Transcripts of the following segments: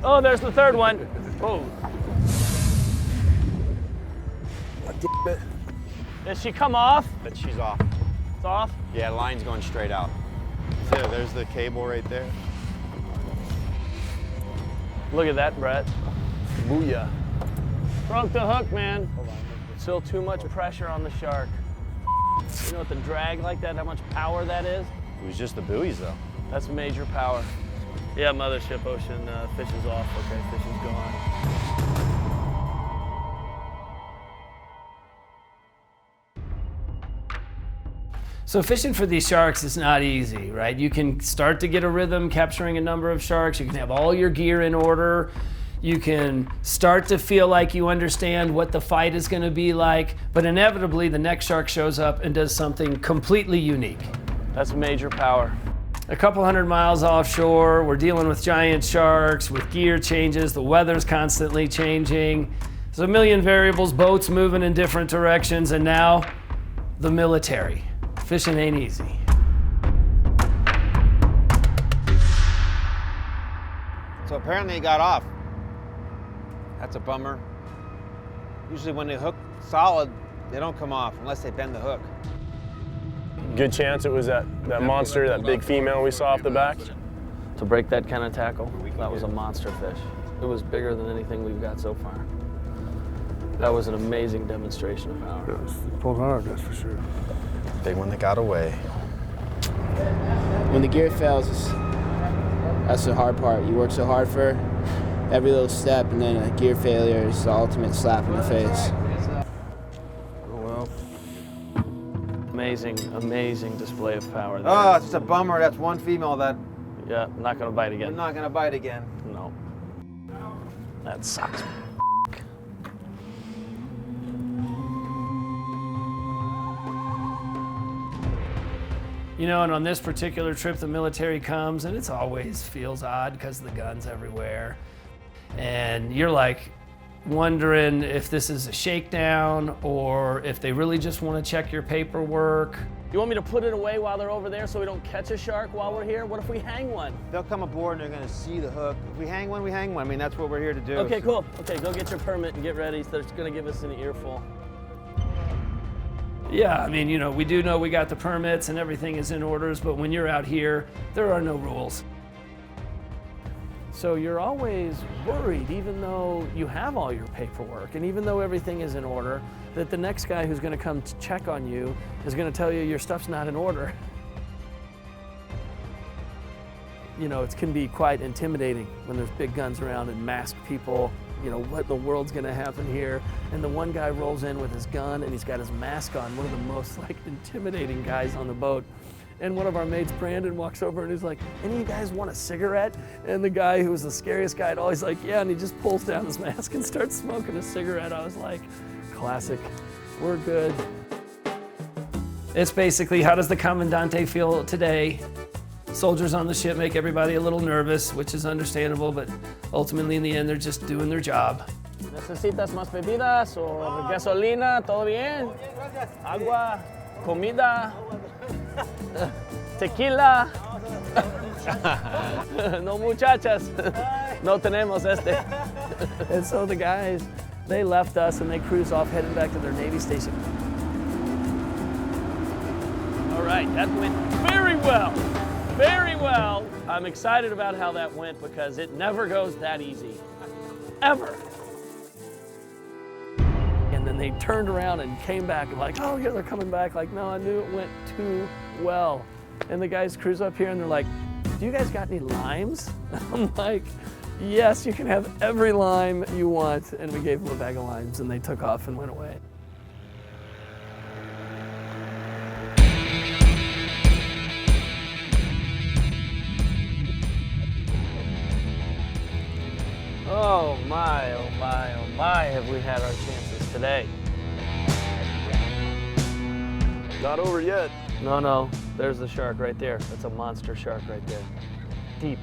Oh, there's the third one. Oh. Damn it. Did she come off? But she's off. It's off? Yeah, line's going straight out. So there's the cable right there. Look at that, Brett. Booyah. Broke the hook, man. Still too much pressure on the shark. You know what the drag like that, how much power that is? It was just the buoys though. That's major power. Yeah, mothership ocean, fish is off. Okay, fish is gone. So fishing for these sharks is not easy, right? You can start to get a rhythm capturing a number of sharks. You can have all your gear in order. You can start to feel like you understand what the fight is going to be like, but inevitably the next shark shows up and does something completely unique. That's major power. A couple hundred miles offshore, we're dealing with giant sharks, with gear changes, the weather's constantly changing. There's a million variables, boats moving in different directions, and now the military. Fishing ain't easy. So apparently it got off. That's a bummer. Usually when they hook solid, they don't come off unless they bend the hook. Good chance it was that monster, that big female we saw off the back. To break that kind of tackle, that was a monster fish. It was bigger than anything we've got so far. That was an amazing demonstration of power. It pulled hard, that's for sure. Big one that got away. When the gear fails, that's the hard part. You work so hard for every little step, and then a gear failure is the ultimate slap in the face. Oh well. Amazing, amazing display of power there. Oh, it's just a bummer. That's one female that Yeah, I'm not gonna bite I'm again. not gonna bite again. No. That sucks. You know, and on this particular trip, the military comes, and it always feels odd because the guns everywhere. And you're like wondering if this is a shakedown or if they really just want to check your paperwork. You want me to put it away while they're over there so we don't catch a shark while we're here? What if we hang one? They'll come aboard and they're gonna see the hook. If we hang one, we hang one. I mean, that's what we're here to do. Okay, cool. Okay, go get your permit and get ready. They're gonna give us an earful. Yeah, I mean, you know, we do know we got the permits and everything is in orders, but when you're out here, there are no rules. So you're always worried, even though you have all your paperwork and even though everything is in order, that the next guy who's gonna come to check on you is gonna tell you your stuff's not in order. You know, it can be quite intimidating when there's big guns around and masked people. You know, what the world's gonna happen here. And the one guy rolls in with his gun and he's got his mask on, one of the most like intimidating guys on the boat. And one of our mates, Brandon, walks over and he's like, any of you guys want a cigarette? And the guy who was the scariest guy, always like, yeah, and he just pulls down his mask and starts smoking a cigarette. I was like, classic, we're good. It's basically, how does the Commandante feel today? Soldiers on the ship make everybody a little nervous, which is understandable, but ultimately in the end, they're just doing their job. ¿Necesitas más bebidas o gasolina? ¿Todo bien? Agua, comida, tequila. No muchachas. No tenemos este. And so the guys, they left us and they cruised off, heading back to their Navy station. All right, that went very well. Very well. I'm excited about how that went because it never goes that easy, ever. And then they turned around and came back and like, oh yeah, they're coming back. Like, no, I knew it went too well. And the guys cruise up here and they're like, do you guys got any limes? I'm like, yes, you can have every lime you want. And we gave them a bag of limes and they took off and went away. Oh my, oh my, oh my, have we had our chances today. Not over yet. No, no, there's the shark right there. That's a monster shark right there. Deep.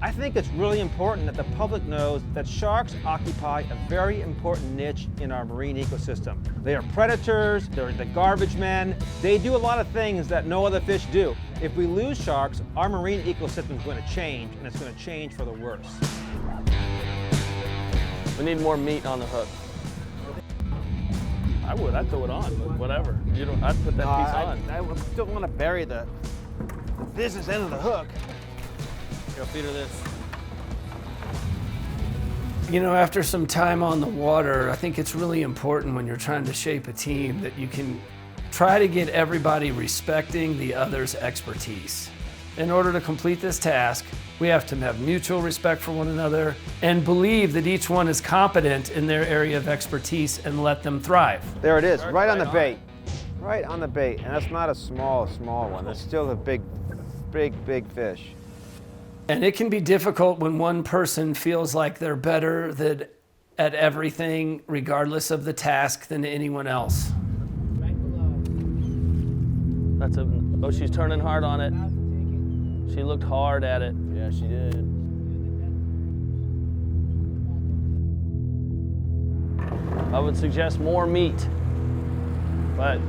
I think it's really important that the public knows that sharks occupy a very important niche in our marine ecosystem. They are predators, they're the garbage men. They do a lot of things that no other fish do. If we lose sharks, our marine ecosystem is going to change, and it's going to change for the worse. We need more meat on the hook. I'd throw it on, but whatever. I'd put that piece on. I still want to bury the business end of the hook. Here, I'll feed her this. You know, after some time on the water, I think it's really important when you're trying to shape a team that you can try to get everybody respecting the other's expertise. In order to complete this task, we have to have mutual respect for one another and believe that each one is competent in their area of expertise and let them thrive. There it is, right on the bait. Right on the bait, and that's not a small one. That's still a big fish. And it can be difficult when one person feels like they're better at everything, regardless of the task, than anyone else. Oh, she's turning hard on it. She looked hard at it. Yeah, she did. I would suggest more meat, but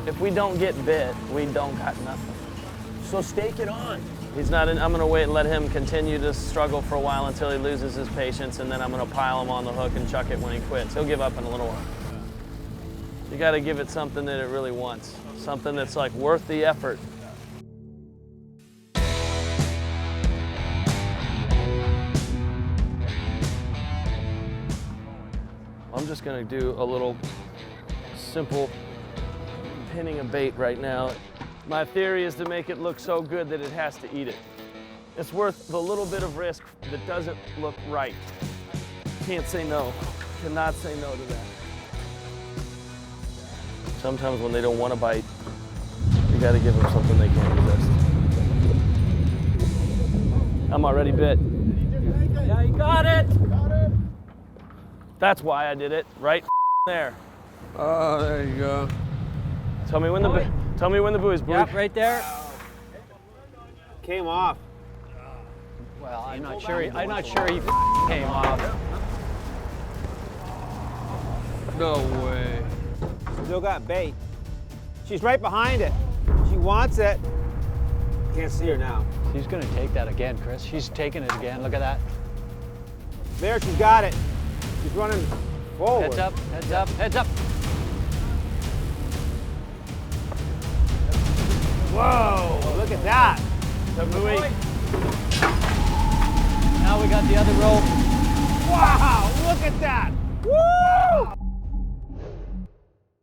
if we don't get bit, we don't got nothing. So stake it on. He's not in. I'm gonna wait and let him continue to struggle for a while until he loses his patience, and then I'm gonna pile him on the hook and chuck it when he quits. He'll give up in a little while. You gotta give it something that it really wants. Something that's like worth the effort. I'm just gonna do a little simple pinning a bait right now. My theory is to make it look so good that it has to eat it. It's worth the little bit of risk that doesn't look right. Can't say no. Cannot say no to that. Sometimes when they don't want to bite, you got to give them something they can't resist. I'm already bit. Yeah, you got it. That's why I did it, right there. Oh, there you go. Tell me when the buoy's blue. Yep, right there. Came off. Well, I'm not sure he came off. No way. Still got bait. She's right behind it. She wants it. Can't see her now. She's gonna take that again, Chris. She's taking it again. Look at that. There, she's got it. She's running forward. Heads up, heads up, heads up. Whoa, look at that. The buoy. Now we got the other rope. Wow, look at that. Woo!